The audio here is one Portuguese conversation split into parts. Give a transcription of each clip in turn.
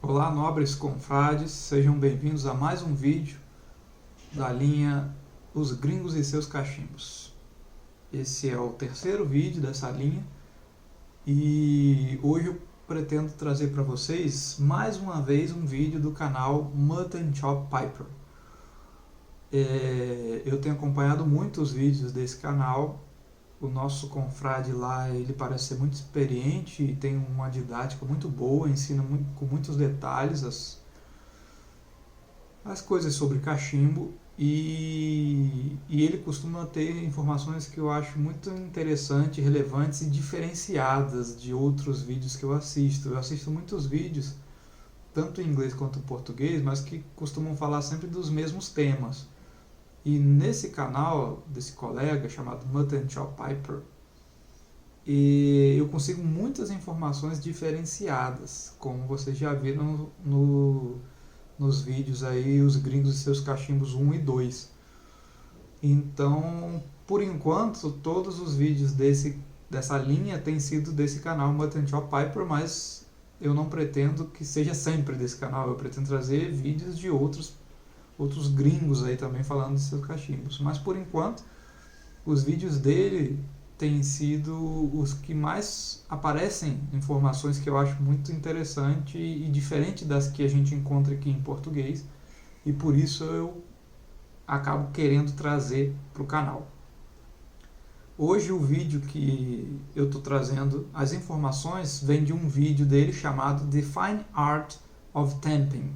Olá, nobres confrades, sejam bem-vindos a mais um vídeo da linha Os Gringos e Seus Cachimbos. Esse é o terceiro vídeo dessa linha e hoje eu pretendo trazer para vocês mais uma vez um vídeo do canal Mutton Chop Piper. Eu tenho acompanhado muitos vídeos desse canal. O nosso confrade lá, ele parece ser muito experiente e tem uma didática muito boa, ensina com muitos detalhes as coisas sobre cachimbo e ele costuma ter informações que eu acho muito interessantes, relevantes e diferenciadas de outros vídeos que eu assisto. Eu assisto muitos vídeos, tanto em inglês quanto em português, mas que costumam falar sempre dos mesmos temas. E nesse canal desse colega chamado Mutton Chop Piper, eu consigo muitas informações diferenciadas, como vocês já viram nos vídeos aí, Os Gringos e Seus Cachimbos 1 e 2. Então, por enquanto, todos os vídeos dessa linha têm sido desse canal Mutton Chop Piper, mas eu não pretendo que seja sempre desse canal. Eu pretendo trazer vídeos de outros gringos aí também falando de seus cachimbos. Mas por enquanto, os vídeos dele têm sido os que mais aparecem informações que eu acho muito interessante e diferente das que a gente encontra aqui em português, e por isso eu acabo querendo trazer para o canal. Hoje o vídeo que eu estou trazendo, as informações vêm de um vídeo dele chamado The Fine Art of Tamping.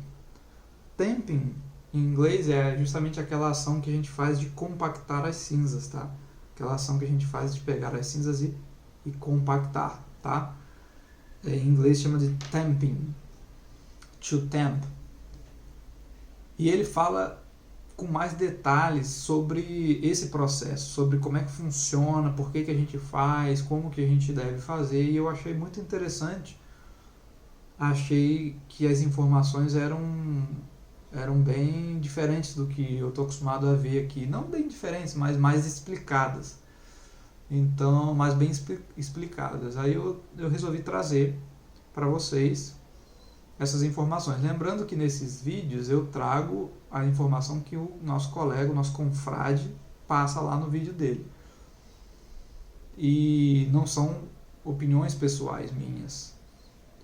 Tamping em inglês é justamente aquela ação que a gente faz de compactar as cinzas, tá? Aquela ação que a gente faz de pegar as cinzas e compactar, tá? Em inglês chama de tamping, to tamp. E ele fala com mais detalhes sobre esse processo, sobre como é que funciona, por que a gente faz, como que a gente deve fazer, e eu achei muito interessante. Achei que as informações eram bem diferentes do que eu estou acostumado a ver aqui. Não bem diferentes, mas mais explicadas. Então, mais bem explicadas. Aí eu resolvi trazer para vocês essas informações. Lembrando que nesses vídeos eu trago a informação que o nosso colega, o nosso confrade, passa lá no vídeo dele. E não são opiniões pessoais minhas.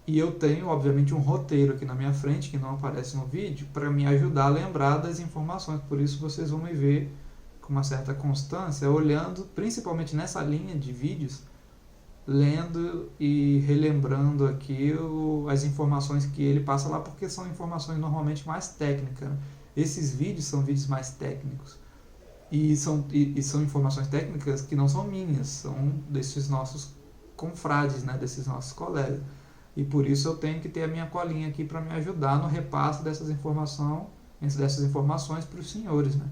E eu tenho, obviamente, um roteiro aqui na minha frente, que não aparece no vídeo, para me ajudar a lembrar das informações. Por isso vocês vão me ver com uma certa constância, olhando, principalmente nessa linha de vídeos, lendo e relembrando aqui as informações que ele passa lá, porque são informações normalmente mais técnicas, né? Esses vídeos são vídeos mais técnicos. E são informações técnicas que não são minhas, são desses nossos confrades, né? Desses nossos colegas. E por isso eu tenho que ter a minha colinha aqui para me ajudar no repasse dessas informações para os senhores, né?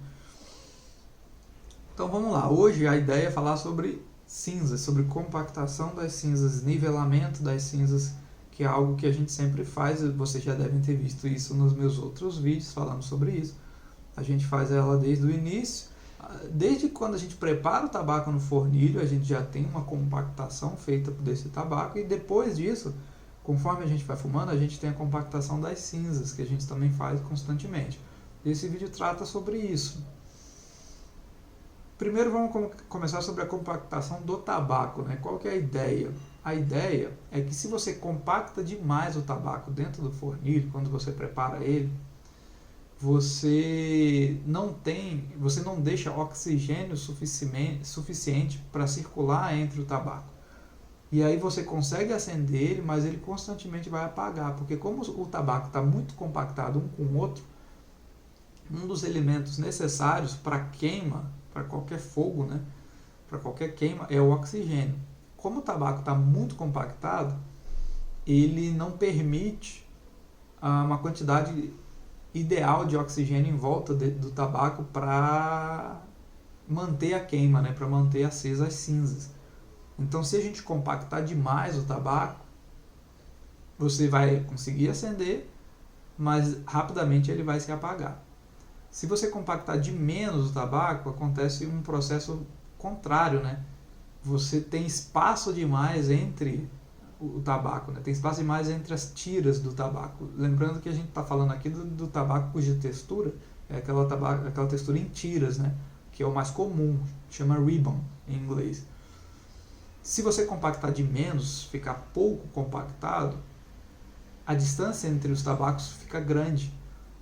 Então vamos lá. Hoje a ideia é falar sobre cinzas, sobre compactação das cinzas, nivelamento das cinzas, que é algo que a gente sempre faz. Vocês já devem ter visto isso nos meus outros vídeos falando sobre isso. A gente faz ela desde o início. Desde quando a gente prepara o tabaco no fornilho, a gente já tem uma compactação feita desse tabaco, e depois disso, conforme a gente vai fumando, a gente tem a compactação das cinzas, que a gente também faz constantemente. Esse vídeo trata sobre isso. Primeiro vamos começar sobre a compactação do tabaco, né? Qual que é a ideia? A ideia é que se você compacta demais o tabaco dentro do fornilho, quando você prepara ele, você não deixa oxigênio suficiente para circular entre o tabaco. E aí você consegue acender ele, mas ele constantemente vai apagar, porque como o tabaco está muito compactado um com o outro, um dos elementos necessários para queima, para qualquer fogo, né, para qualquer queima, é o oxigênio. Como o tabaco está muito compactado, ele não permite uma quantidade ideal de oxigênio em volta do tabaco para manter a queima, né, para manter acesas as cinzas. Então, se a gente compactar demais o tabaco, você vai conseguir acender, mas rapidamente ele vai se apagar. Se você compactar de menos o tabaco, acontece um processo contrário, né? Você tem espaço demais entre o tabaco, né? Tem espaço demais entre as tiras do tabaco. Lembrando que a gente está falando aqui do tabaco cuja textura é aquela textura em tiras, né? Que é o mais comum, chama ribbon em inglês. Se você compactar de menos, ficar pouco compactado, a distância entre os tabacos fica grande.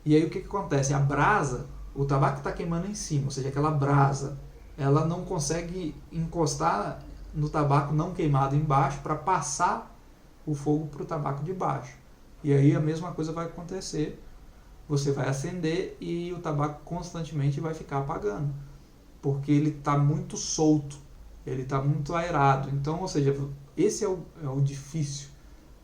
E aí o que acontece? A brasa, o tabaco está queimando em cima, ou seja, aquela brasa, ela não consegue encostar no tabaco não queimado embaixo para passar o fogo para o tabaco de baixo. E aí a mesma coisa vai acontecer, você vai acender e o tabaco constantemente vai ficar apagando, porque ele está muito solto, ele está muito aerado. Então, ou seja, esse é o difícil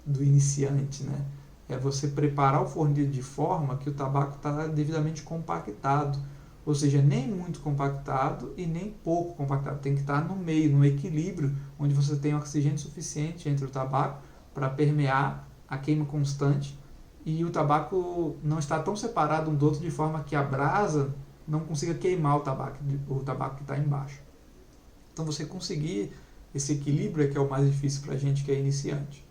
do iniciante, né? É você preparar o fornilho de forma que o tabaco está devidamente compactado, ou seja, nem muito compactado e nem pouco compactado, tem que estar no meio, no equilíbrio, onde você tem oxigênio suficiente entre o tabaco para permear a queima constante e o tabaco não está tão separado um do outro de forma que a brasa não consiga queimar o tabaco que está embaixo. Então você conseguir esse equilíbrio é que é o mais difícil para a gente que é iniciante.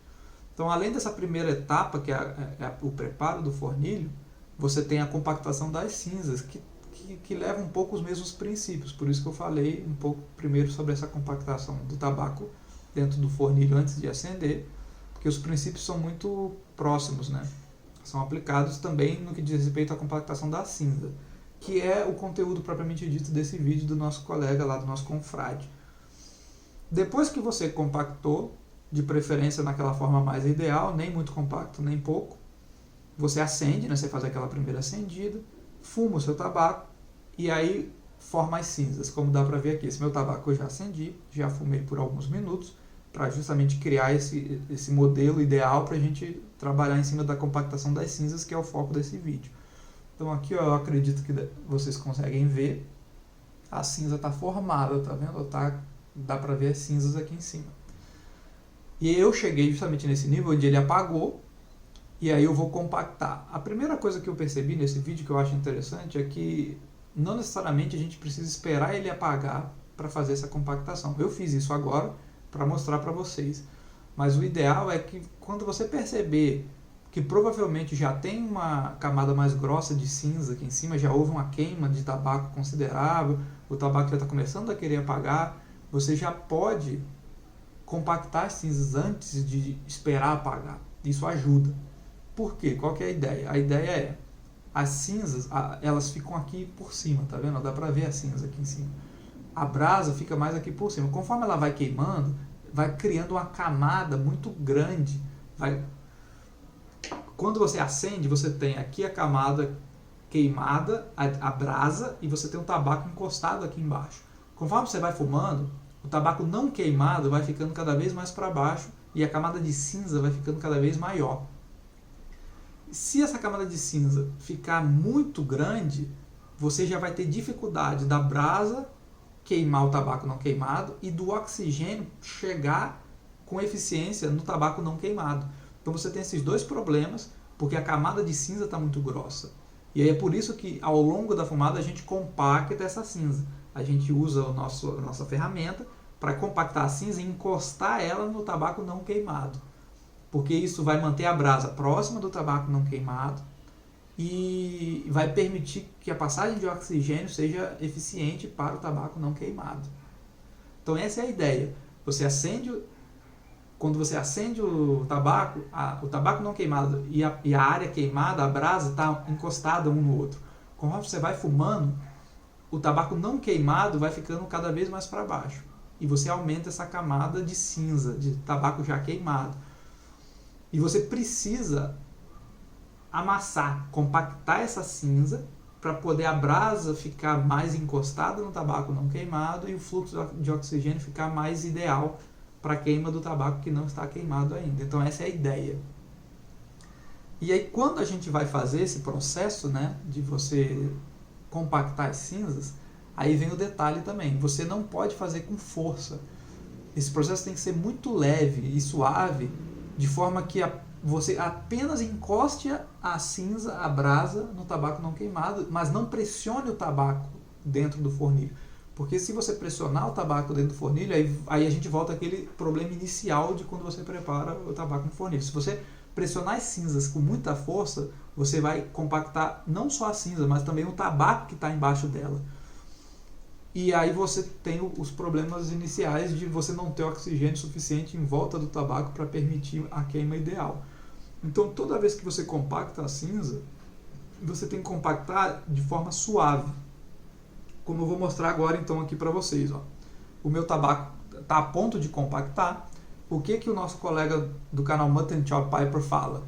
Então, além dessa primeira etapa, que é o preparo do fornilho, você tem a compactação das cinzas, que leva um pouco os mesmos princípios. Por isso que eu falei um pouco primeiro sobre essa compactação do tabaco dentro do fornilho antes de acender, porque os princípios são muito próximos, né? São aplicados também no que diz respeito à compactação da cinza, que é o conteúdo propriamente dito desse vídeo do nosso colega lá, do nosso confrade. Depois que você compactou, de preferência naquela forma mais ideal, nem muito compacto, nem pouco, você acende, né? Você faz aquela primeira acendida, fuma o seu tabaco e aí forma as cinzas, como dá para ver aqui. Esse meu tabaco eu já acendi, já fumei por alguns minutos, para justamente criar esse modelo ideal para a gente trabalhar em cima da compactação das cinzas, que é o foco desse vídeo. Então aqui ó, eu acredito que vocês conseguem ver, a cinza está formada, tá vendo? Dá para ver as cinzas aqui em cima. E eu cheguei justamente nesse nível onde ele apagou, e aí eu vou compactar. A primeira coisa que eu percebi nesse vídeo que eu acho interessante é que não necessariamente a gente precisa esperar ele apagar para fazer essa compactação. Eu fiz isso agora para mostrar para vocês. Mas o ideal é que quando você perceber que provavelmente já tem uma camada mais grossa de cinza aqui em cima, já houve uma queima de tabaco considerável, o tabaco já está começando a querer apagar, você já pode compactar as cinzas antes de esperar apagar. Isso ajuda. Por quê? Qual que é a ideia? A ideia é, as cinzas, elas ficam aqui por cima, tá vendo? Dá pra ver a cinza aqui em cima. A brasa fica mais aqui por cima. Conforme ela vai queimando, vai criando uma camada muito grande. Quando você acende, você tem aqui a camada queimada, a brasa, e você tem o tabaco encostado aqui embaixo. Conforme você vai fumando, o tabaco não queimado vai ficando cada vez mais para baixo e a camada de cinza vai ficando cada vez maior. Se essa camada de cinza ficar muito grande, você já vai ter dificuldade da brasa queimar o tabaco não queimado e do oxigênio chegar com eficiência no tabaco não queimado. Então você tem esses dois problemas, porque a camada de cinza está muito grossa. E aí é por isso que ao longo da fumada a gente compacta essa cinza. A gente usa a nossa ferramenta para compactar a cinza e encostar ela no tabaco não queimado. Porque isso vai manter a brasa próxima do tabaco não queimado e vai permitir que a passagem de oxigênio seja eficiente para o tabaco não queimado. Então essa é a ideia. Quando você acende o tabaco não queimado e a área queimada, a brasa está encostada um no outro. Conforme você vai fumando, o tabaco não queimado vai ficando cada vez mais para baixo. E você aumenta essa camada de cinza, de tabaco já queimado. E você precisa amassar, compactar essa cinza para poder a brasa ficar mais encostada no tabaco não queimado e o fluxo de oxigênio ficar mais ideal para a queima do tabaco que não está queimado ainda. Então essa é a ideia. E aí quando a gente vai fazer esse processo, né, de você compactar as cinzas, aí vem o detalhe também. Você não pode fazer com força. Esse processo tem que ser muito leve e suave, de forma que você apenas encoste a cinza, a brasa, no tabaco não queimado, mas não pressione o tabaco dentro do fornilho. Porque se você pressionar o tabaco dentro do fornilho, aí a gente volta àquele problema inicial de quando você prepara o tabaco no fornilho. Se você pressionar as cinzas com muita força, você vai compactar não só a cinza, mas também o tabaco que está embaixo dela. E aí você tem os problemas iniciais de você não ter oxigênio suficiente em volta do tabaco para permitir a queima ideal. Então, toda vez que você compacta a cinza, você tem que compactar de forma suave. Como eu vou mostrar agora então aqui para vocês. Ó. O meu tabaco está a ponto de compactar. O que o nosso colega do canal Mutton Chop Piper fala?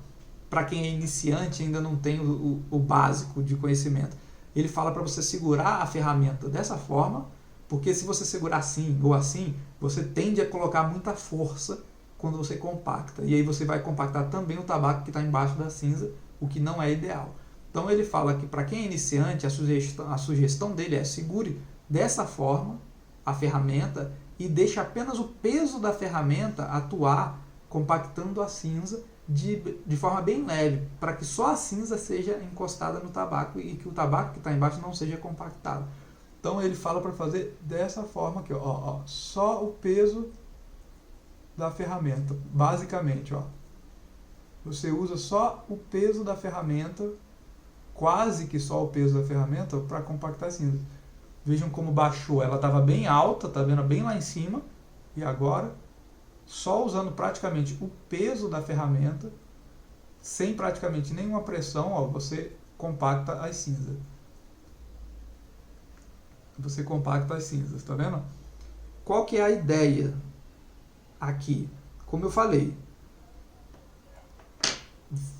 Para quem é iniciante e ainda não tem o básico de conhecimento. Ele fala para você segurar a ferramenta dessa forma, porque se você segurar assim ou assim, você tende a colocar muita força quando você compacta. E aí você vai compactar também o tabaco que está embaixo da cinza, o que não é ideal. Então ele fala que para quem é iniciante, a sugestão dele é segure dessa forma a ferramenta e deixe apenas o peso da ferramenta atuar compactando a cinza de forma bem leve, para que só a cinza seja encostada no tabaco e que o tabaco que está embaixo não seja compactado. Então ele fala para fazer dessa forma aqui, ó, só o peso da ferramenta, basicamente, ó. Você usa só o peso da ferramenta, quase que só o peso da ferramenta para compactar a cinza. Vejam como baixou, ela estava bem alta, tá vendo, bem lá em cima, e agora só usando praticamente o peso da ferramenta, sem praticamente nenhuma pressão, ó, você compacta as cinzas. Você compacta as cinzas, tá vendo? Qual que é a ideia aqui? Como eu falei,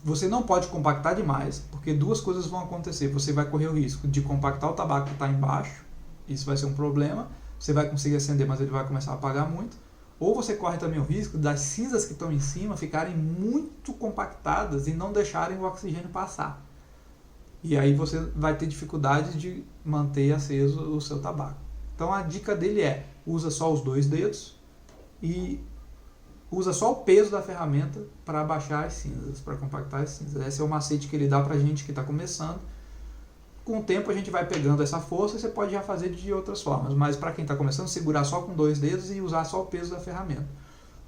você não pode compactar demais, porque duas coisas vão acontecer. Você vai correr o risco de compactar o tabaco que está embaixo, isso vai ser um problema. Você vai conseguir acender, mas ele vai começar a apagar muito. Ou você corre também o risco das cinzas que estão em cima ficarem muito compactadas e não deixarem o oxigênio passar. E aí você vai ter dificuldade de manter aceso o seu tabaco. Então a dica dele é, usa só os 2 dedos e usa só o peso da ferramenta para abaixar as cinzas, para compactar as cinzas. Esse é o macete que ele dá para a gente que está começando. Com o tempo a gente vai pegando essa força e você pode já fazer de outras formas. Mas para quem está começando, segurar só com 2 dedos e usar só o peso da ferramenta.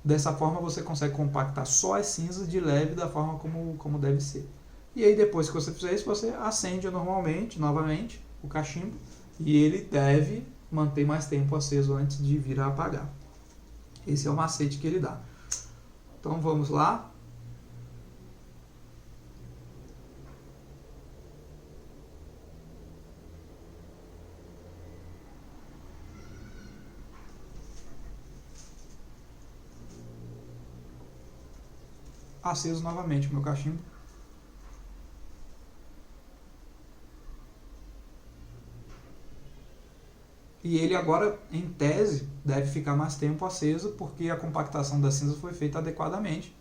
Dessa forma você consegue compactar só as cinzas de leve da forma como deve ser. E aí depois que você fizer isso, você acende normalmente, novamente, o cachimbo. E ele deve manter mais tempo aceso antes de vir a apagar. Esse é o macete que ele dá. Então vamos lá. Aceso novamente o meu cachimbo. E ele agora, em tese, deve ficar mais tempo aceso porque a compactação da cinza foi feita adequadamente.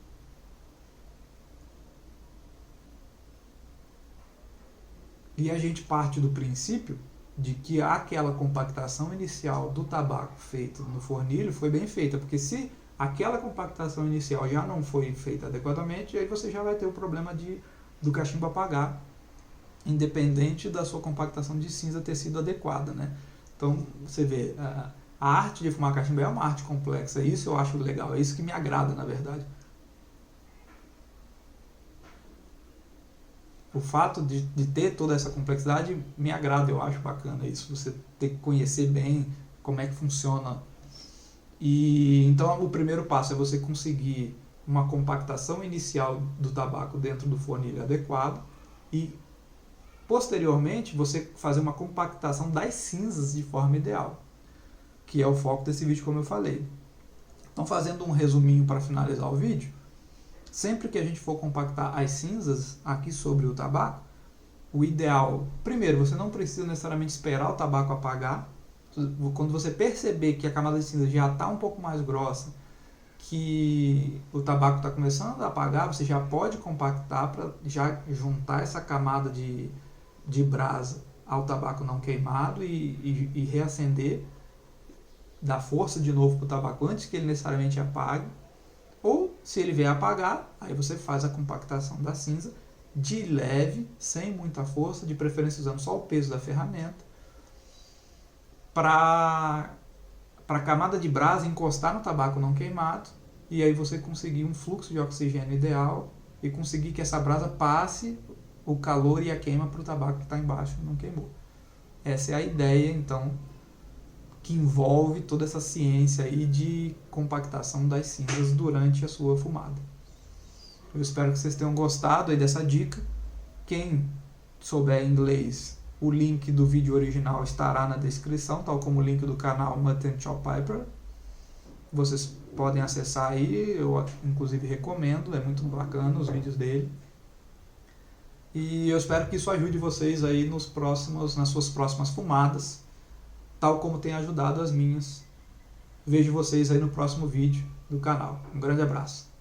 E a gente parte do princípio de que aquela compactação inicial do tabaco feito no fornilho foi bem feita, porque se aquela compactação inicial já não foi feita adequadamente, aí você já vai ter o problema do cachimbo apagar, independente da sua compactação de cinza ter sido adequada, né? Então, você vê, a arte de fumar cachimbo é uma arte complexa, isso eu acho legal, é isso que me agrada, na verdade. O fato de ter toda essa complexidade me agrada, eu acho bacana isso, você ter que conhecer bem como é que funciona. E então o primeiro passo é você conseguir uma compactação inicial do tabaco dentro do fornilho adequado e posteriormente você fazer uma compactação das cinzas de forma ideal, que é o foco desse vídeo, como eu falei. Então, fazendo um resuminho para finalizar o vídeo, sempre que a gente for compactar as cinzas aqui sobre o tabaco, o ideal, primeiro, você não precisa necessariamente esperar o tabaco apagar. Quando você perceber que a camada de cinza já está um pouco mais grossa, que o tabaco está começando a apagar, você já pode compactar para já juntar essa camada de brasa ao tabaco não queimado e reacender, dar força de novo para o tabaco antes que ele necessariamente apague. Ou, se ele vier apagar, aí você faz a compactação da cinza de leve, sem muita força, de preferência usando só o peso da ferramenta. para a camada de brasa encostar no tabaco não queimado, e aí você conseguir um fluxo de oxigênio ideal e conseguir que essa brasa passe o calor e a queima para o tabaco que está embaixo não queimou. Essa é a ideia, então, que envolve toda essa ciência aí de compactação das cinzas durante a sua fumada. Eu espero que vocês tenham gostado aí dessa dica. Quem souber inglês, o link do vídeo original estará na descrição, tal como o link do canal Mutton Chop Piper. Vocês podem acessar aí, eu inclusive recomendo, é muito bacana os vídeos dele. E eu espero que isso ajude vocês aí nas suas próximas fumadas, tal como tem ajudado as minhas. Vejo vocês aí no próximo vídeo do canal. Um grande abraço.